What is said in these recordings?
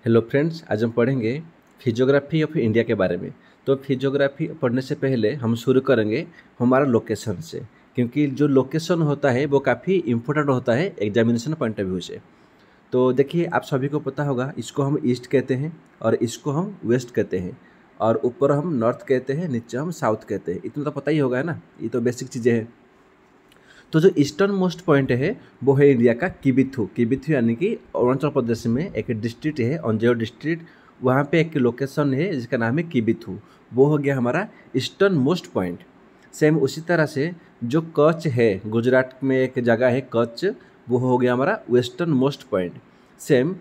Hello friends, आज हम पढ़ेंगे फिजियोग्राफी ऑफ इंडिया के बारे में। तो फिजियोग्राफी पढ़ने से पहले हम शुरू करेंगे हमारा लोकेशन से, क्योंकि जो लोकेशन होता है वो काफ़ी इम्पोर्टेंट होता है एग्जामिनेशन पॉइंट ऑफ व्यू से। तो देखिए, आप सभी को पता होगा, इसको हम ईस्ट कहते हैं और इसको हम वेस्ट कहते हैं, और ऊपर हम नॉर्थ कहते हैं, नीचे हम साउथ कहते हैं। इतना तो पता ही होगा, है ना। ये तो बेसिक चीज़ें हैं। तो जो ईस्टर्न मोस्ट पॉइंट है वो है इंडिया का किबिथु। किबिथु यानी कि अरुणाचल प्रदेश में एक डिस्ट्रिक्ट है, अंजो डिस्ट्रिक्ट। वहाँ पे एक लोकेशन है जिसका नाम है किबिथु। वो हो गया हमारा ईस्टर्न मोस्ट पॉइंट। सेम उसी तरह से जो कच्छ है, गुजरात में एक जगह है कच्छ, वो हो गया हमारा वेस्टर्न मोस्ट पॉइंट। सेम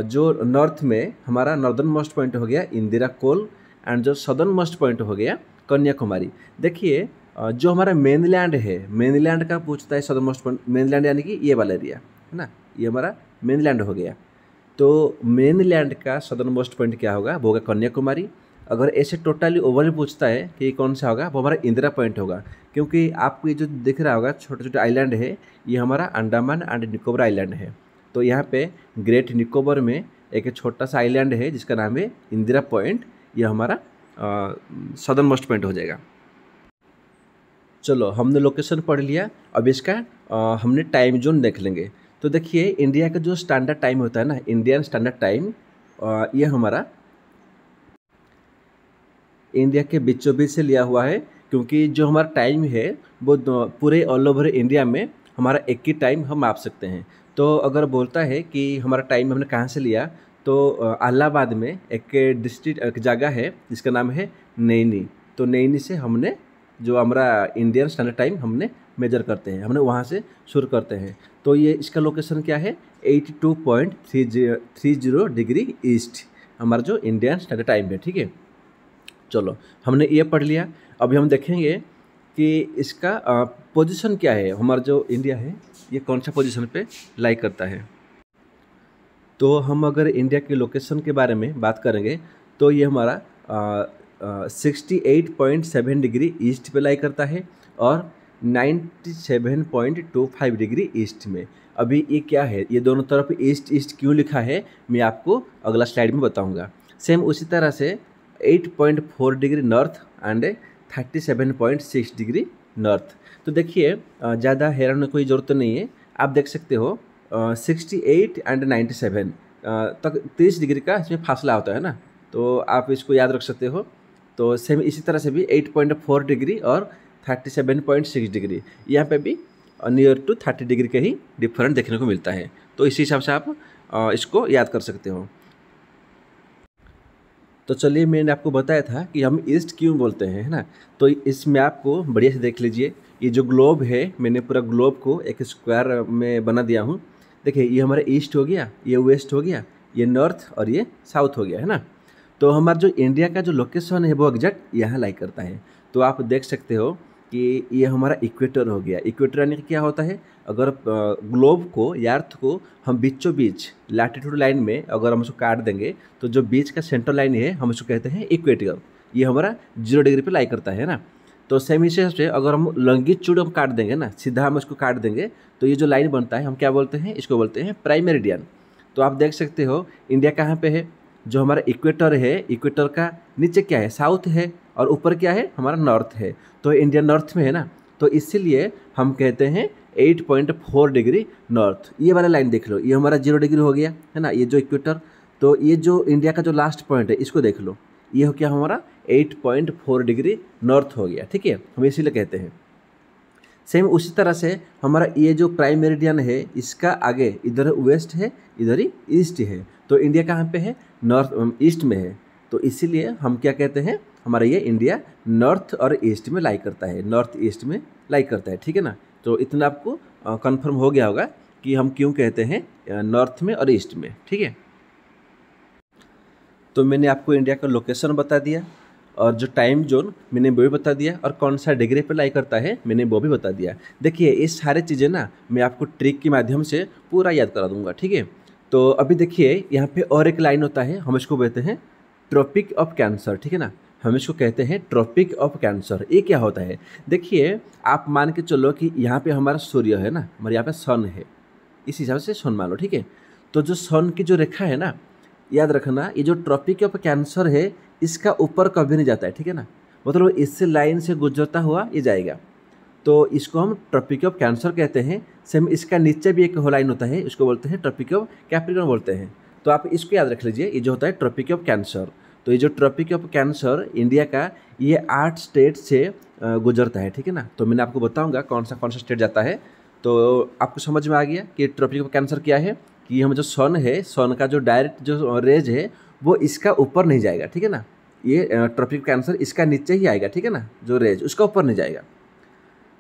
जो नॉर्थ में हमारा नॉर्दर्न मोस्ट पॉइंट हो गया इंदिरा कोल, एंड जो सदर्न मोस्ट पॉइंट हो गया कन्याकुमारी। देखिए, जो हमारा मेनलैंड है, मेनलैंड का पूछता है सदर्न मोस्ट पॉइंट। मेनलैंड यानी कि ये वाला एरिया है ना, ये हमारा मेनलैंड हो गया। तो मेनलैंड का सदर्न मोस्ट पॉइंट क्या होगा, वो होगा कन्याकुमारी। अगर ऐसे टोटली ओवरऑल पूछता है कि कौन सा होगा, वो हमारा इंदिरा पॉइंट होगा। क्योंकि आपको ये जो दिख रहा होगा छोटे छोटे आइलैंड है, ये हमारा अंडमान एंड निकोबार आइलैंड है। तो यहाँ पे ग्रेट निकोबार में एक छोटा सा आइलैंड है जिसका नाम है इंदिरा पॉइंट। ये हमारा सदर्न मोस्ट पॉइंट हो जाएगा। चलो, हमने लोकेशन पढ़ लिया। अब इसका हमने टाइम जोन देख लेंगे। तो देखिए, इंडिया का जो स्टैंडर्ड टाइम होता है ना, इंडियन स्टैंडर्ड टाइम, ये हमारा इंडिया के बीचों बीच से लिया हुआ है। क्योंकि जो हमारा टाइम है वो पूरे ऑल ओवर इंडिया में हमारा एक ही टाइम हम माप सकते हैं। तो अगर बोलता है कि हमारा टाइम हमने कहाँ से लिया, तो इलाहाबाद में एक डिस्ट्रिक्ट, एक जगह है जिसका नाम है नैनी। तो नैनी से हमने जो हमारा इंडियन स्टैंडर्ड टाइम हमने मेजर करते हैं, हमने वहाँ से शुरू करते हैं। तो ये इसका लोकेशन क्या है, 82.30 डिग्री ईस्ट हमारा जो इंडियन स्टैंडर्ड टाइम है। ठीक है, चलो हमने ये पढ़ लिया। अभी हम देखेंगे कि इसका पोजीशन क्या है। हमारा जो इंडिया है ये कौन सा पोजीशन पे लाई करता है। तो हम अगर इंडिया के लोकेशन के बारे में बात करेंगे तो ये हमारा 68.7 डिग्री ईस्ट पे लाई करता है और 97.25 डिग्री ईस्ट में। अभी ये क्या है, ये दोनों तरफ ईस्ट ईस्ट क्यों लिखा है, मैं आपको अगला स्लाइड में बताऊंगा। सेम उसी तरह से 8.4 degree north and 37.6 degree north. तो देखिए, ज़्यादा हैरान होने की कोई ज़रूरत नहीं है। आप देख सकते हो 68 एंड 97 तक 30 डिग्री का इसमें फासला होता है ना, तो आप इसको याद रख सकते हो। तो सेम इसी तरह से भी 8.4 डिग्री और 37.6 डिग्री, यहाँ पे भी नियर टू 30 डिग्री का ही डिफरेंट देखने को मिलता है। तो इसी हिसाब से आप इसको याद कर सकते हो। तो चलिए, मैंने आपको बताया था कि हम ईस्ट क्यों बोलते हैं, है ना। तो इस मैप को बढ़िया से देख लीजिए। ये जो ग्लोब है, मैंने पूरा ग्लोब को एक स्क्वायर में बना दिया हूँ। देखिए, ये हमारा ईस्ट हो गया, ये वेस्ट हो गया, ये नॉर्थ और ये साउथ हो गया, है ना। तो हमारा जो इंडिया का जो लोकेशन है वो एग्जैक्ट यहाँ लाई करता है। तो आप देख सकते हो कि ये हमारा इक्वेटर हो गया। इक्वेटर यानी कि क्या होता है, अगर ग्लोब को या अर्थ को हम बीचों बीच लैटिट्यूड लाइन में अगर हम उसको काट देंगे, तो जो बीच का सेंट्रल लाइन है हम उसको कहते हैं इक्वेटर। ये हमारा 0 डिग्री पे लाई करता है ना। तो सेम हिसाब से अगर हम लॉन्गिट्यूड हम काट देंगे ना, सीधा हम उसको काट देंगे, तो ये जो लाइन बनता है हम क्या बोलते हैं, इसको बोलते हैं प्राइम मेरिडियन। तो आप देख सकते हो इंडिया कहाँ पे है, जो हमारा इक्वेटर है, इक्वेटर का नीचे क्या है, साउथ है, और ऊपर क्या है, हमारा नॉर्थ है। तो इंडिया नॉर्थ में है ना, तो इसीलिए हम कहते हैं 8.4 डिग्री नॉर्थ। ये वाला लाइन देख लो, ये हमारा 0 डिग्री हो गया, है ना, ये जो इक्वेटर। तो ये जो इंडिया का जो लास्ट पॉइंट है इसको देख लो, ये हो क्या हमारा 8.4 डिग्री नॉर्थ हो गया। ठीक है, हम इसीलिए कहते हैं। सेम उसी तरह से हमारा ये जो प्राइम मेरिडियन है, इसका आगे इधर वेस्ट है, इधर ही ईस्ट है। तो इंडिया कहाँ पे है, नॉर्थ ईस्ट में है। तो इसीलिए हम क्या कहते हैं, हमारा ये इंडिया नॉर्थ और ईस्ट में लाई करता है, नॉर्थ ईस्ट में लाई करता है। ठीक है ना। तो इतना आपको कंफर्म हो गया होगा कि हम क्यों कहते हैं नॉर्थ में और ईस्ट में। ठीक है, तो मैंने आपको इंडिया का लोकेशन बता दिया, और जो टाइम जोन मैंने वो भी बता दिया, और कौन सा डिग्री पे लाई करता है मैंने वो भी बता दिया। देखिए, ये सारी चीज़ें ना मैं आपको ट्रिक के माध्यम से पूरा याद करा दूंगा। ठीक है, तो अभी देखिए, यहाँ पे और एक लाइन होता है, हम इसको कहते हैं ट्रॉपिक ऑफ कैंसर। ठीक है ना, हम इसको कहते हैं ट्रॉपिक ऑफ कैंसर। ये क्या होता है, देखिए, आप मान के चलो कि यहाँ पे हमारा सूर्य है ना, हमारे यहाँ पे सन है, इस हिसाब से सन मान लो। ठीक है, तो जो सन की जो रेखा है ना, याद रखना, ये जो ट्रॉपिक ऑफ कैंसर है इसका ऊपर कभी नहीं जाता है, ठीक है ना, मतलब इससे लाइन से गुजरता हुआ ये जाएगा, तो इसको हम ट्रॉपिक ऑफ कैंसर कहते हैं। सेम इसका नीचे भी एक लाइन होता है, इसको बोलते हैं ट्रॉपिक ऑफ कैप्रिकॉर्न बोलते हैं। तो आप इसको याद रख लीजिए, ये जो होता है ट्रॉपिक ऑफ कैंसर। तो ये जो ट्रॉपिक ऑफ कैंसर इंडिया का ये 8 स्टेट से गुजरता है, ठीक है ना। तो मैंने आपको बताऊंगा कौन सा स्टेट जाता है। तो आपको समझ में आ गया कि ट्रॉपिक ऑफ कैंसर क्या है, कि हम जो सन है, सन का जो डायरेक्ट जो रेज है वो इसका ऊपर नहीं जाएगा, ठीक है ना। ये ट्रॉपिक ऑफ कैंसर इसका नीचे ही आएगा, ठीक है ना, जो रेज उसका ऊपर नहीं जाएगा।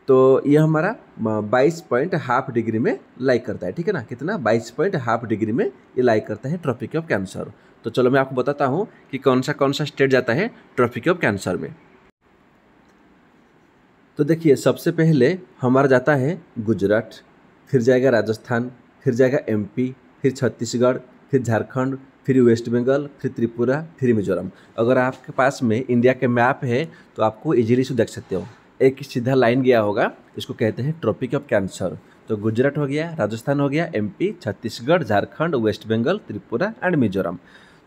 तो ये हमारा 22.5 डिग्री में लाई करता है, ठीक है ना, कितना 22.5 डिग्री में ये लाई करता है ट्रॉपिक ऑफ कैंसर। तो चलो मैं आपको बताता हूँ कि कौन सा स्टेट जाता है ट्रॉपिक ऑफ कैंसर में। तो देखिए, सबसे पहले हमारा जाता है गुजरात, फिर जाएगा राजस्थान, फिर जाएगा एमपी, फिर छत्तीसगढ़, फिर झारखंड, फिर वेस्ट बंगाल, फिर त्रिपुरा, फिर मिजोरम। अगर आपके पास में इंडिया के मैप है तो आपको इजीली से देख सकते हो, एक सीधा लाइन गया होगा, इसको कहते हैं ट्रॉपिक ऑफ कैंसर। तो गुजरात हो गया, राजस्थान हो गया, MP, Chhattisgarh, Jharkhand, West Bengal, Tripura and Mizoram.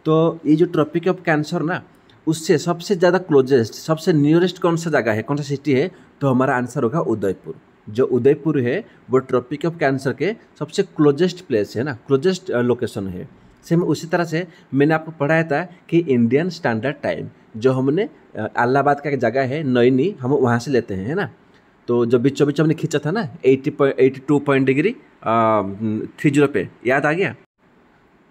तो ये जो ट्रॉपिक ऑफ कैंसर ना, उससे सबसे ज़्यादा क्लोजेस्ट, सबसे नियरेस्ट कौन सा जगह है, कौन सा सिटी है, तो हमारा आंसर होगा उदयपुर। जो उदयपुर है वो ट्रॉपिक ऑफ कैंसर के सबसे क्लोजेस्ट प्लेस है ना, क्लोजेस्ट लोकेशन है। सेम उसी तरह से मैंने आपको पढ़ाया था कि इंडियन स्टैंडर्ड टाइम जो हमने इलाहाबाद का एक जगह है नैनी, हम वहाँ से लेते हैं, है ना। तो जब बीचों बीच हमने खींचा था ना 82 डिग्री 30 पे, याद आ गया?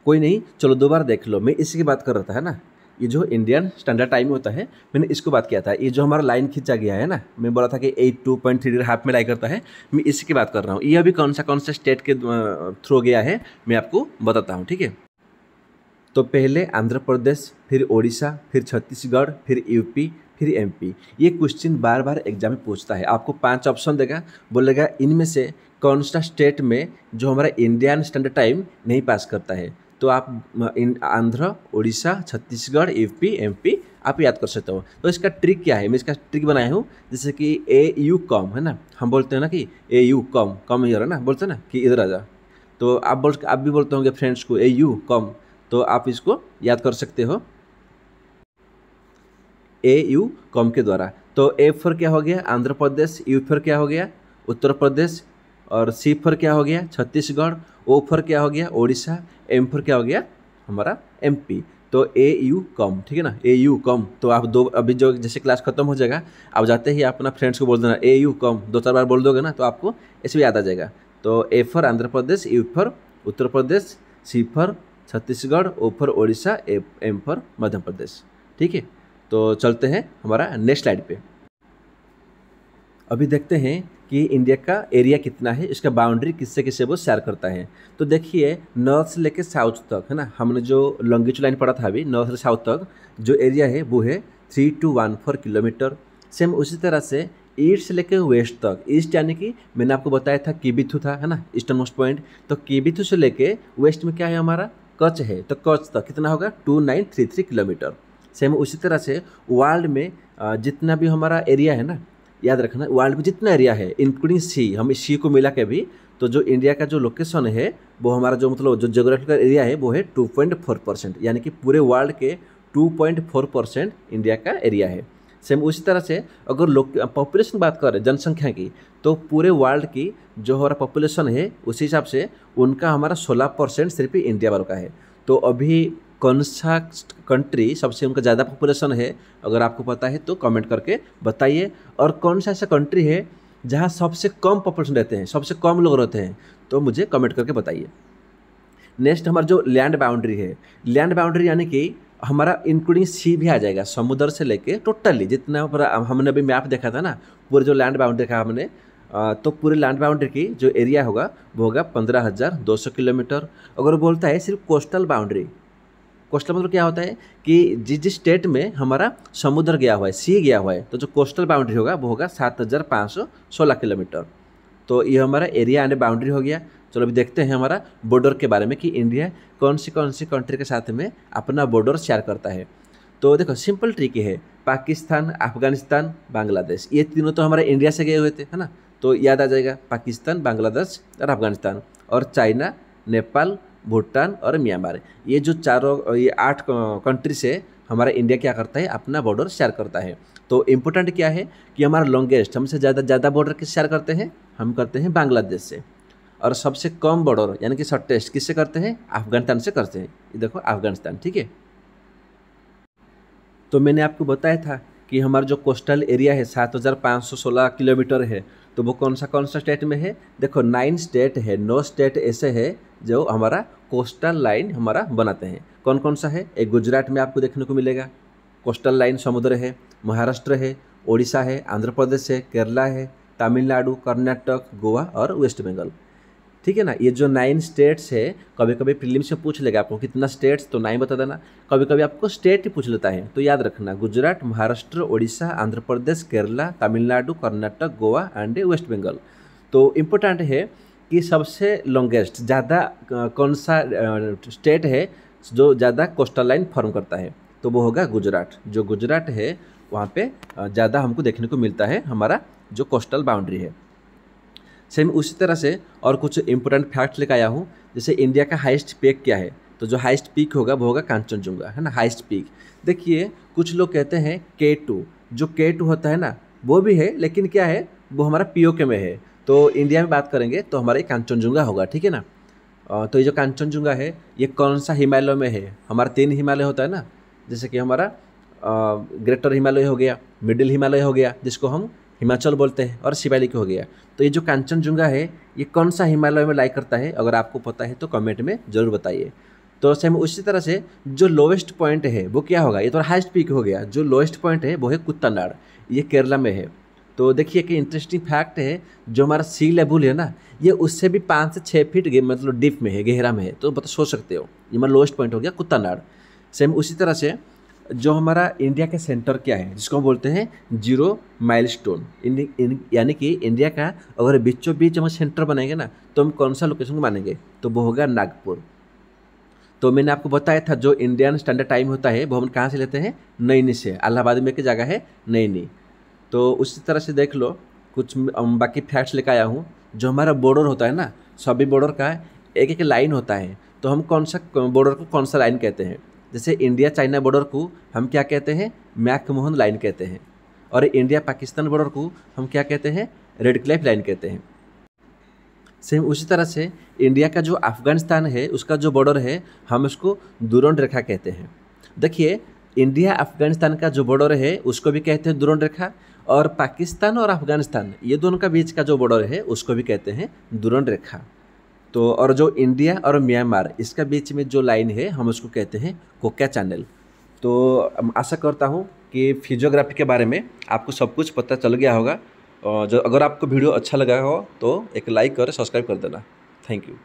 कोई नहीं, चलो दोबारा देख लो, मैं इसी की बात कर रहा था, है ना। ये जो इंडियन स्टैंडर्ड टाइम होता है, मैंने इसको बात किया था। ये जो हमारा लाइन खींचा गया है ना, मैं बोला था कि 82.3 हाफ में लाई करता है, मैं इसी की बात कर रहा हूँ। ये अभी कौन सा स्टेट के थ्रू गया है मैं आपको बताता हूँ, ठीक है। तो पहले आंध्र प्रदेश, फिर ओडिशा, फिर छत्तीसगढ़, फिर यूपी, फिर एमपी। ये क्वेश्चन बार बार एग्जाम में पूछता है, आपको 5 ऑप्शन देगा, बोलेगा इनमें से कौन सा स्टेट में जो हमारा इंडियन स्टैंडर्ड टाइम नहीं पास करता है। तो आप आंध्र, ओडिशा, छत्तीसगढ़, यूपी, एमपी आप याद कर सकते हो। तो इसका ट्रिक क्या है, मैं इसका ट्रिक बनाया हूँ, जैसे कि ए यू कम, है ना, हम बोलते हैं ना कि ए यू कम, कम इधर, है ना, बोलते हैं ना कि इधर आ जा। तो आप भी बोलते होंगे फ्रेंड्स को ए यू कम, तो आप इसको याद कर सकते हो ए यू कम के द्वारा। तो ए फॉर क्या हो गया आंध्र प्रदेश, यू फॉर क्या हो गया उत्तर प्रदेश, और सी फॉर क्या हो गया छत्तीसगढ़, ओ फॉर क्या हो गया ओडिशा, एम फॉर क्या हो गया हमारा एमपी। तो ए यू कम, ठीक है ना, ए यू कम। तो आप अभी जो जैसे क्लास खत्म हो जाएगा, आप जाते ही अपना फ्रेंड्स को बोल देना ए यू कम, 2-4 बार बोल दोगे ना, तो आपको ऐसे भी याद आ जाएगा। तो A for Andhra Pradesh, U for Uttar Pradesh, C for Chhattisgarh, O for Odisha, M for Madhya Pradesh, ठीक है। तो चलते हैं हमारा नेक्स्ट स्लाइड पे। अभी देखते हैं कि इंडिया का एरिया कितना है, इसका बाउंड्री किससे किससे वो शेयर करता है। तो देखिए, नॉर्थ से लेकर साउथ तक, है ना, हमने जो लॉन्गिट्यूड लाइन पढ़ा था अभी, नॉर्थ से साउथ तक जो एरिया है वो है 3214 किलोमीटर। सेम उसी तरह से ईस्ट से लेकर वेस्ट तक, ईस्ट यानी कि मैंने आपको बताया था किबिथु था, है ना, ईस्टर्न मोस्ट पॉइंट। तो किबिथु से लेके वेस्ट में क्या है हमारा कच्छ है, तो कच्छ तक कितना होगा 2933 किलोमीटर। सेम उसी तरह से वर्ल्ड में जितना भी हमारा एरिया है ना, याद रखना, वर्ल्ड में जितना एरिया है इंक्लूडिंग सी, हम इस सी को मिला के भी, तो जो इंडिया का जो लोकेशन है वो हमारा जो मतलब जो जोग्राफिकल एरिया है वो है 2.4%, यानी कि पूरे वर्ल्ड के 2.4% इंडिया का एरिया है। सेम उसी तरह से अगर पॉपुलेशन बात करें जनसंख्या की, तो पूरे वर्ल्ड की जो हमारा पॉपुलेशन है उस हिसाब से उनका हमारा 16% सिर्फ इंडिया वालों का है। तो अभी कौन सा कंट्री सबसे उनका ज़्यादा पॉपुलेशन है, अगर आपको पता है तो कमेंट करके बताइए। और कौन सा ऐसा कंट्री है जहाँ सबसे कम पॉपुलेशन रहते हैं, सबसे कम लोग रहते हैं, तो मुझे कमेंट करके बताइए। नेक्स्ट हमारा जो लैंड बाउंड्री है, लैंड बाउंड्री यानी कि हमारा इंक्लूडिंग सी भी आ जाएगा, समुद्र से लेके टोटली जितना हमने अभी मैप देखा था ना, पूरे जो लैंड बाउंड्री देखा हमने, तो पूरे लैंड बाउंड्री की जो एरिया होगा वो होगा 15,200 किलोमीटर। अगर बोलता है सिर्फ कोस्टल बाउंड्री, कोस्टल मतलब क्या होता है कि जिस स्टेट में हमारा समुद्र गया हुआ है, सी गया हुआ है, तो जो कोस्टल बाउंड्री होगा वो होगा 7,516 किलोमीटर। तो ये हमारा एरिया एंड बाउंड्री हो गया। चलो अभी देखते हैं हमारा बॉर्डर के बारे में कि इंडिया कौन सी कंट्री के साथ में अपना बॉर्डर शेयर करता है। तो देखो सिंपल ट्रिक है, पाकिस्तान, अफगानिस्तान, बांग्लादेश, ये तीनों तो हमारे इंडिया से गए हुए थे, है ना, तो याद आ जाएगा पाकिस्तान, बांग्लादेश और अफगानिस्तान। और चाइना, नेपाल भूटान और म्यांमार। ये जो चारों ये 8 कंट्री से हमारा इंडिया क्या करता है, अपना बॉर्डर शेयर करता है। तो इम्पोर्टेंट क्या है कि हमारा लॉन्गेस्ट, हमसे ज़्यादा बॉर्डर किससे शेयर करते हैं, हम करते हैं बांग्लादेश से। और सबसे कम बॉर्डर यानी कि शॉर्टेस्ट किससे करते हैं, अफगानिस्तान से करते हैं। ये देखो अफगानिस्तान, ठीक है। तो मैंने आपको बताया था कि हमारा जो कोस्टल एरिया है 7516 किलोमीटर है, तो वो कौन सा स्टेट में है। देखो 9 स्टेट है, 9 स्टेट ऐसे है जो हमारा कोस्टल लाइन हमारा बनाते हैं। कौन कौन सा है, एक गुजरात में आपको देखने को मिलेगा कोस्टल लाइन, समुद्र है। महाराष्ट्र है, उड़ीसा है, आंध्र प्रदेश है, केरला है, तमिलनाडु, कर्नाटक, गोवा और वेस्ट बंगाल, ठीक है ना। ये जो 9 स्टेट्स है, कभी कभी प्रीलिम्स में पूछ लेगा आपको कितना स्टेट्स, तो 9 बता देना। कभी कभी आपको स्टेट ही पूछ लेता है, तो याद रखना गुजरात, महाराष्ट्र, उड़ीसा, आंध्र प्रदेश, केरला, तमिलनाडु, कर्नाटक, गोवा एंड वेस्ट बंगाल। तो इम्पोर्टेंट है कि सबसे लॉन्गेस्ट ज़्यादा कौन सा स्टेट है जो ज़्यादा कोस्टल लाइन फॉर्म करता है, तो वो होगा गुजरात। जो गुजरात है वहाँ पे ज़्यादा हमको देखने को मिलता है हमारा जो कोस्टल बाउंड्री है। सेम उसी तरह से और कुछ इंपॉर्टेंट फैक्ट्स लेकर आया हूँ। जैसे इंडिया का हाईएस्ट पीक क्या है, तो जो हाईएस्ट पीक होगा वो होगा कांचनजुंगा, है ना, हाईएस्ट पीक। देखिए कुछ लोग कहते हैं K2, जो K2 होता है ना वो भी है, लेकिन क्या है वो हमारा POK में है। तो इंडिया में बात करेंगे तो हमारा कांचनजुंगा होगा, ठीक है ना। तो ये जो कांचनजुंगा है ये कौन सा हिमालय में है, हमारा 3 हिमालय होता है ना, जैसे कि हमारा ग्रेटर हिमालय हो गया, मिडिल हिमालय हो गया जिसको हम हिमाचल बोलते हैं, और शिवालिक हो गया। तो ये जो कांचनजुंगा है ये कौन सा हिमालय में लाई करता है, अगर आपको पता है तो कमेंट में ज़रूर बताइए। तो सेम उसी तरह से जो लोवेस्ट पॉइंट है वो क्या होगा, ये तो हाईएस्ट पीक हो गया। जो लोएस्ट पॉइंट है वो है कुत्तानाड़, ये केरला में है। तो देखिए कि इंटरेस्टिंग फैक्ट है, जो हमारा सी लेवल है ना ये उससे भी 5 से 6 फीट मतलब डीप में है, गहरा में है। तो बता सोच सकते हो, ये हमारा लोएस्ट पॉइंट हो गया कुत्तानाड़। सेम उसी तरह से जो हमारा इंडिया का सेंटर क्या है, जिसको हम बोलते हैं 0 माइलस्टोन, यानी कि इंडिया का अगर बीचों बीच हम सेंटर बनाएंगे ना तो हम कौन सा लोकेशन को मानेंगे, तो वो होगा नागपुर। तो मैंने आपको बताया था जो इंडियन स्टैंडर्ड टाइम होता है वो हम कहाँ से लेते हैं, नैनी से। इलाहाबाद में की जगह है नैनी। तो उसी तरह से देख लो कुछ बाकी फैक्ट्स लेकर आया हूँ। जो हमारा बॉर्डर होता है ना, सभी बॉर्डर का एक एक लाइन होता है, तो हम कौन सा बॉर्डर को कौन सा लाइन कहते हैं। जैसे इंडिया चाइना बॉर्डर को हम क्या कहते हैं, मैकमोहन लाइन कहते हैं। और इंडिया पाकिस्तान बॉर्डर को हम क्या कहते हैं, रेड क्लिफ लाइन कहते हैं। सेम उसी तरह से इंडिया का जो अफगानिस्तान है उसका जो बॉर्डर है हम उसको दुरोंड रेखा कहते हैं। देखिए इंडिया अफगानिस्तान का जो बॉर्डर है उसको भी कहते हैं दुरोंड रेखा, और पाकिस्तान और अफगानिस्तान ये दोनों का बीच का जो बॉर्डर है उसको भी कहते हैं दुरोंड रेखा। तो और जो इंडिया और म्यांमार इसका बीच में जो लाइन है हम उसको कहते हैं कोक्या चैनल। तो आशा करता हूँ कि फिजियोग्राफी के बारे में आपको सब कुछ पता चल गया होगा। और जो अगर आपको वीडियो अच्छा लगा हो तो एक लाइक और सब्सक्राइब कर देना। Thank you.